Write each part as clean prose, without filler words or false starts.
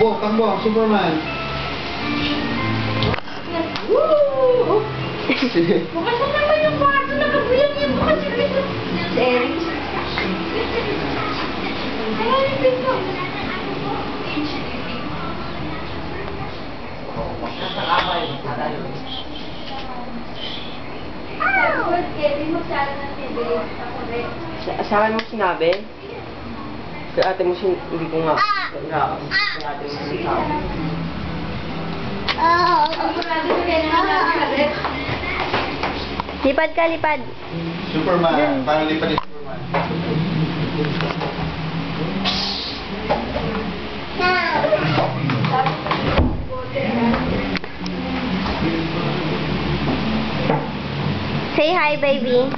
Takbo, takbo, Superman. Woo! Bukas na naman yung kwarto. Nakabilang yung bukas yung pinto. Si Eric. Ayan yung pinto. Sa akin mo sinabi? Kay ate mo hindi ko nga. Kay ate mo sinabi. Lipad ka, lipad. Superman. Paano lipad ni Superman? Say hi, baby.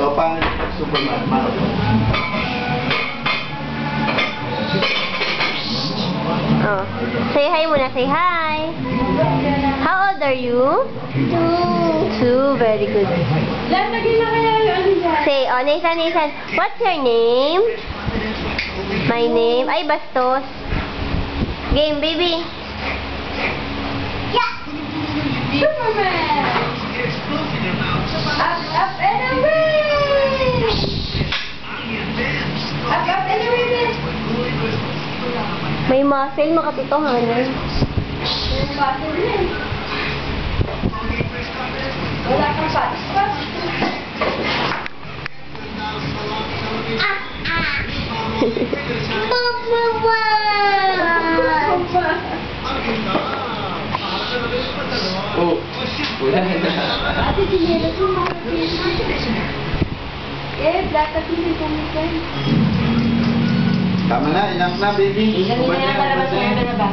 O paano lipad Superman? Paano? Oh. Say hi muna, say hi. How old are you? 2. Very good. Lagay na kaya yung ano dyan. Say, oh, Nathan, Nathan. What's your name? My name? Ay, Bastos. Game, baby. Superman! Up and away! Up and away, babe! May muscle, makatotohanan. Yung bata din. Wala kang patas. Oh, wala na. Ate, sinelas mo mga dapat hindi pumisan. Tama na, enough na, baby. Hindi na talaga sa'yo na ba?